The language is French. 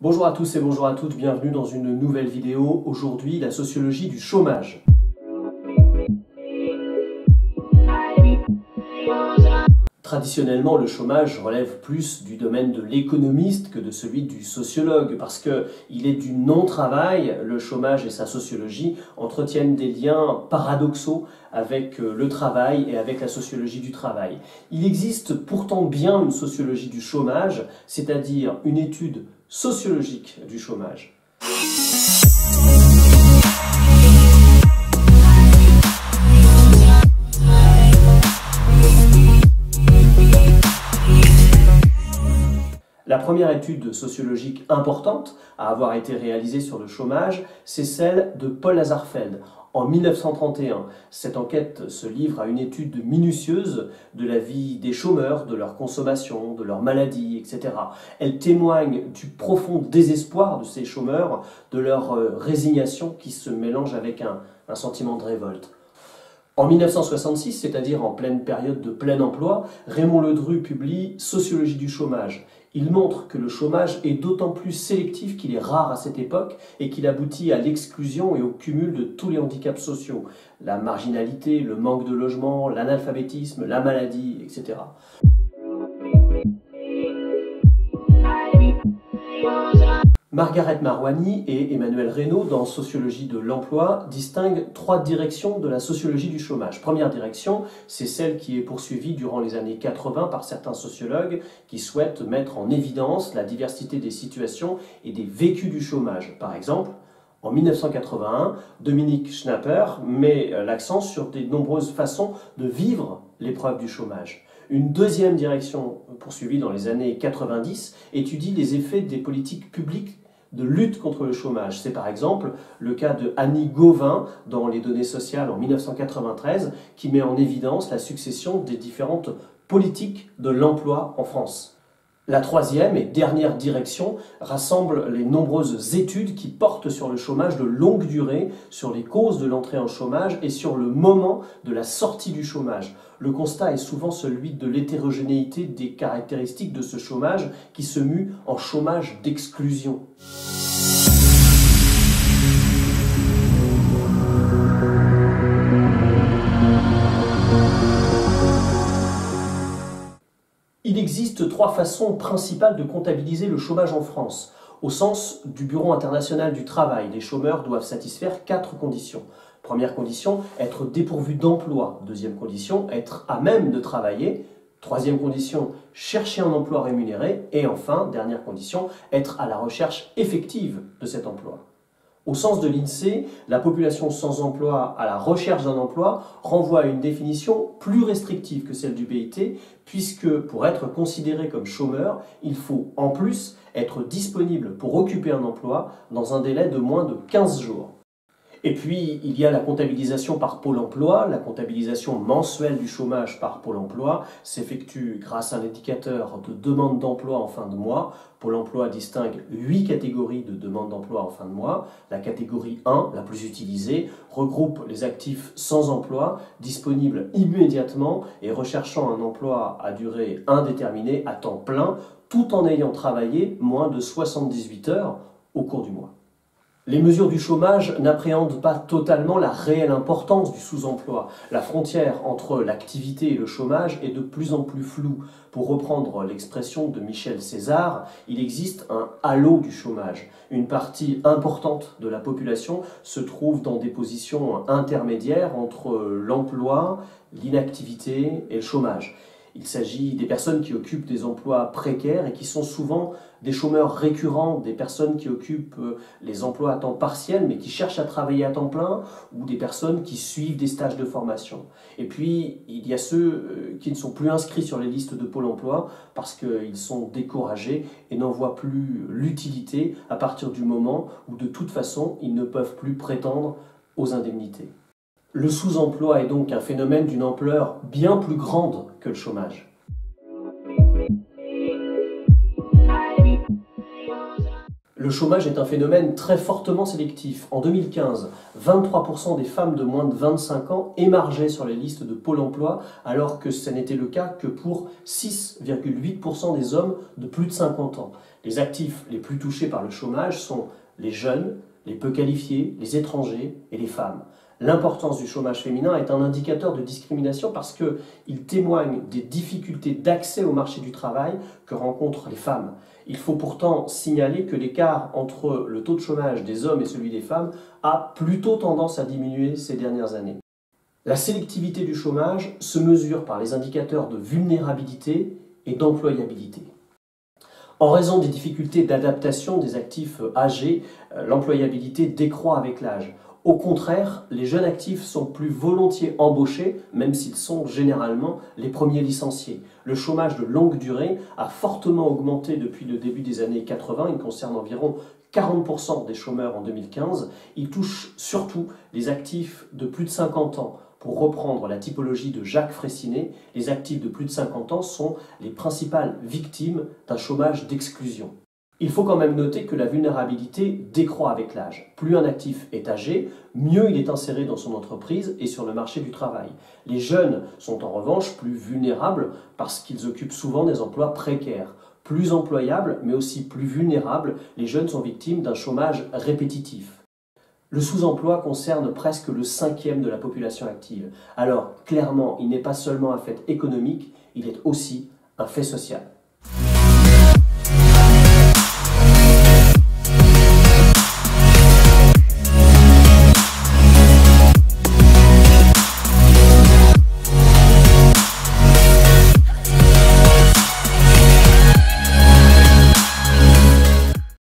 Bonjour à tous et bonjour à toutes, bienvenue dans une nouvelle vidéo. Aujourd'hui, la sociologie du chômage. Traditionnellement, le chômage relève plus du domaine de l'économiste que de celui du sociologue, parce qu'il est du non-travail. Le chômage et sa sociologie entretiennent des liens paradoxaux avec le travail et avec la sociologie du travail. Il existe pourtant bien une sociologie du chômage, c'est-à-dire une étude sociologique du chômage. La première étude sociologique importante à avoir été réalisée sur le chômage, c'est celle de Paul Lazarsfeld en 1931. Cette enquête se livre à une étude minutieuse de la vie des chômeurs, de leur consommation, de leur maladie, etc. Elle témoigne du profond désespoir de ces chômeurs, de leur résignation qui se mélange avec un sentiment de révolte. En 1966, c'est-à-dire en pleine période de plein emploi, Raymond Ledru publie « Sociologie du chômage ». Il montre que le chômage est d'autant plus sélectif qu'il est rare à cette époque et qu'il aboutit à l'exclusion et au cumul de tous les handicaps sociaux, la marginalité, le manque de logement, l'analphabétisme, la maladie, etc. Margaret Marouani et Emmanuel Reynaud, dans Sociologie de l'emploi, distinguent trois directions de la sociologie du chômage. Première direction, c'est celle qui est poursuivie durant les années 80 par certains sociologues qui souhaitent mettre en évidence la diversité des situations et des vécus du chômage. Par exemple, en 1981, Dominique Schnapper met l'accent sur de nombreuses façons de vivre l'épreuve du chômage. Une deuxième direction, poursuivie dans les années 90, étudie les effets des politiques publiques de lutte contre le chômage. C'est par exemple le cas de Annie Gauvin dans Les données sociales en 1993 qui met en évidence la succession des différentes politiques de l'emploi en France. La troisième et dernière direction rassemble les nombreuses études qui portent sur le chômage de longue durée, sur les causes de l'entrée en chômage et sur le moment de la sortie du chômage. Le constat est souvent celui de l'hétérogénéité des caractéristiques de ce chômage qui se mue en chômage d'exclusion. Il existe trois façons principales de comptabiliser le chômage en France. Au sens du Bureau international du travail, les chômeurs doivent satisfaire 4 conditions. Première condition, être dépourvu d'emploi. Deuxième condition, être à même de travailler. Troisième condition, chercher un emploi rémunéré. Et enfin, dernière condition, être à la recherche effective de cet emploi. Au sens de l'INSEE, la population sans emploi à la recherche d'un emploi renvoie à une définition plus restrictive que celle du BIT, puisque pour être considéré comme chômeur, il faut en plus être disponible pour occuper un emploi dans un délai de moins de 15 jours. Et puis, il y a la comptabilisation par Pôle emploi. La comptabilisation mensuelle du chômage par Pôle emploi s'effectue grâce à un indicateur de demande d'emploi en fin de mois. Pôle emploi distingue 8 catégories de demande d'emploi en fin de mois. La catégorie 1, la plus utilisée, regroupe les actifs sans emploi, disponibles immédiatement et recherchant un emploi à durée indéterminée à temps plein, tout en ayant travaillé moins de 78 heures au cours du mois. Les mesures du chômage n'appréhendent pas totalement la réelle importance du sous-emploi. La frontière entre l'activité et le chômage est de plus en plus floue. Pour reprendre l'expression de Michel César, il existe un halo du chômage. Une partie importante de la population se trouve dans des positions intermédiaires entre l'emploi, l'inactivité et le chômage. Il s'agit des personnes qui occupent des emplois précaires et qui sont souvent des chômeurs récurrents, des personnes qui occupent les emplois à temps partiel mais qui cherchent à travailler à temps plein, ou des personnes qui suivent des stages de formation. Et puis, il y a ceux qui ne sont plus inscrits sur les listes de Pôle emploi parce qu'ils sont découragés et n'en voient plus l'utilité à partir du moment où de toute façon, ils ne peuvent plus prétendre aux indemnités. Le sous-emploi est donc un phénomène d'une ampleur bien plus grande que le chômage. Le chômage est un phénomène très fortement sélectif. En 2015, 23% des femmes de moins de 25 ans émargeaient sur les listes de Pôle emploi, alors que ce n'était le cas que pour 6,8% des hommes de plus de 50 ans. Les actifs les plus touchés par le chômage sont les jeunes, les peu qualifiés, les étrangers et les femmes. L'importance du chômage féminin est un indicateur de discrimination parce qu'il témoigne des difficultés d'accès au marché du travail que rencontrent les femmes. Il faut pourtant signaler que l'écart entre le taux de chômage des hommes et celui des femmes a plutôt tendance à diminuer ces dernières années. La sélectivité du chômage se mesure par les indicateurs de vulnérabilité et d'employabilité. En raison des difficultés d'adaptation des actifs âgés, l'employabilité décroît avec l'âge. Au contraire, les jeunes actifs sont plus volontiers embauchés, même s'ils sont généralement les premiers licenciés. Le chômage de longue durée a fortement augmenté depuis le début des années 80. Il concerne environ 40% des chômeurs en 2015. Il touche surtout les actifs de plus de 50 ans. Pour reprendre la typologie de Jacques Fraissinet, les actifs de plus de 50 ans sont les principales victimes d'un chômage d'exclusion. Il faut quand même noter que la vulnérabilité décroît avec l'âge. Plus un actif est âgé, mieux il est inséré dans son entreprise et sur le marché du travail. Les jeunes sont en revanche plus vulnérables parce qu'ils occupent souvent des emplois précaires. Plus employables, mais aussi plus vulnérables, les jeunes sont victimes d'un chômage répétitif. Le sous-emploi concerne presque le 1/5 de la population active. Alors, clairement, il n'est pas seulement un fait économique, il est aussi un fait social.